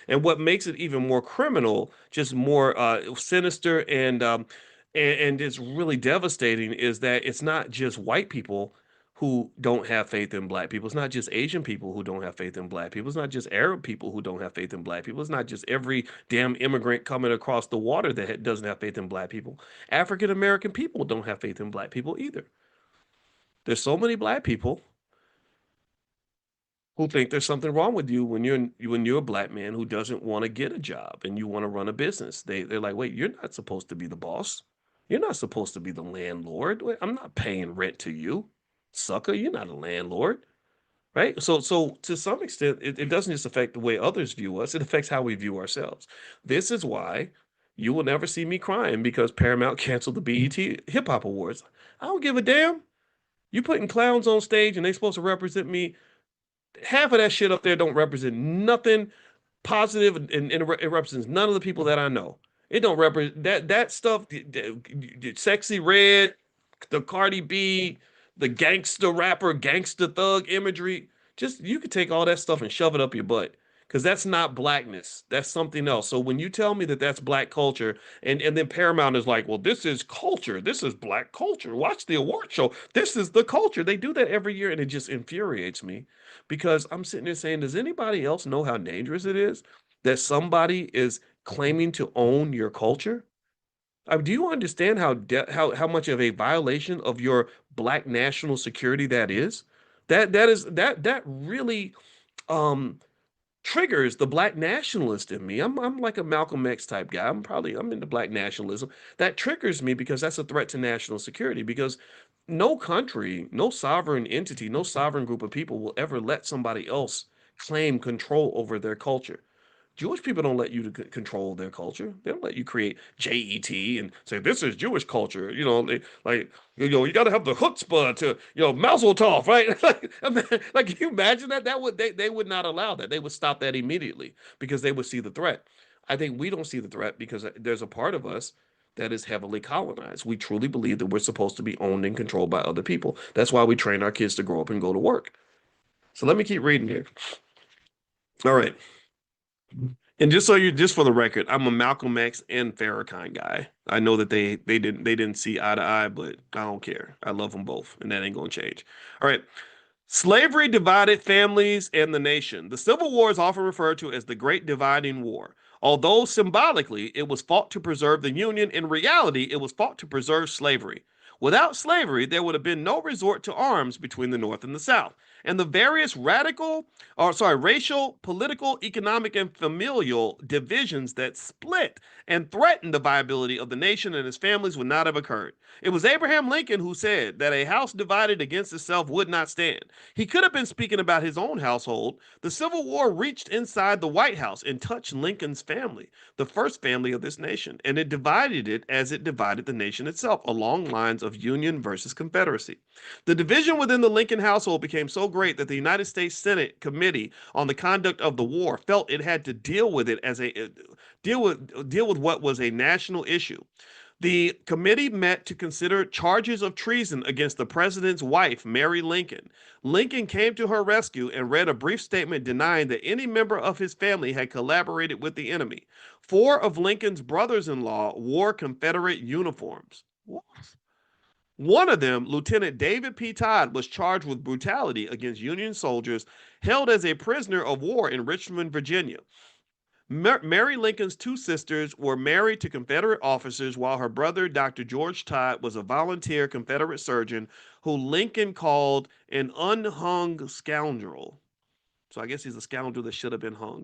And what makes it even more criminal, just more sinister and it's really devastating is that it's not just white people who don't have faith in black people. It's not just Asian people who don't have faith in black people. It's not just Arab people who don't have faith in black people. It's not just every damn immigrant coming across the water that doesn't have faith in black people. African American people don't have faith in black people either. There's so many black people who think there's something wrong with you when you're a black man who doesn't want to get a job and you want to run a business. They're like, wait, you're not supposed to be the boss. You're not supposed to be the landlord. Wait, I'm not paying rent to you, sucker. You're not a landlord, right? So to some extent, it doesn't just affect the way others view us; it affects how we view ourselves. This is why you will never see me crying because Paramount canceled the BET Hip Hop Awards. I don't give a damn. You putting clowns on stage and they supposed to represent me. Half of that shit up there don't represent nothing positive, and it represents none of the people that I know. It don't represent that stuff. Sexy Red, the Cardi B, the gangster rapper, gangster thug imagery. Just you could take all that stuff and shove it up your butt because that's not blackness. That's something else. So when you tell me that that's black culture, and then Paramount is like, well, this is culture. This is black culture. Watch the award show. This is the culture. They do that every year, and it just infuriates me because I'm sitting there saying, does anybody else know how dangerous it is that somebody is claiming to own your culture? Do you understand how much of a violation of your black national security that is? That really um triggers the black nationalist in me. I'm like a Malcolm X type guy. I'm into black nationalism. That triggers me because that's a threat to national security because no country, no sovereign entity, no sovereign group of people will ever let somebody else claim control over their culture. Jewish people don't let you to control their culture. They don't let you create JET and say this is Jewish culture. Like you got to have the chutzpah to Mazel Tov, right? Like, can you imagine that? They would not allow that. They would stop that immediately because they would see the threat. I think we don't see the threat because there's a part of us that is heavily colonized. We truly believe that we're supposed to be owned and controlled by other people. That's why we train our kids to grow up and go to work. So let me keep reading here. All right. And just for the record, I'm a Malcolm X and Farrakhan guy. I know that they didn't see eye to eye, but I don't care. I love them both, and that ain't gonna change. All right. Slavery divided families and the nation. The Civil War is often referred to as the Great Dividing War. Although symbolically it was fought to preserve the Union, in reality it was fought to preserve slavery. Without slavery, there would have been no resort to arms between the North and the South. And the various racial, political, economic, and familial divisions that split and threatened the viability of the nation and its families would not have occurred. It was Abraham Lincoln who said that a house divided against itself would not stand. He could have been speaking about his own household. The Civil War reached inside the White House and touched Lincoln's family, the first family of this nation, and it divided it as it divided the nation itself along lines of Union versus Confederacy. The division within the Lincoln household became so great that the United States Senate Committee on the Conduct of the War felt it had to deal with it as a deal with what was a national issue. The committee met to consider charges of treason against the president's wife, Mary Lincoln. Lincoln came to her rescue and read a brief statement denying that any member of his family had collaborated with the enemy. Four of Lincoln's brothers in law wore Confederate uniforms. One of them, Lieutenant David P. Todd, was charged with brutality against Union soldiers held as a prisoner of war in Richmond, Virginia. Mary Lincoln's two sisters were married to Confederate officers, while her brother, Dr. George Todd, was a volunteer Confederate surgeon who Lincoln called an unhung scoundrel. So I guess he's a scoundrel that should have been hung.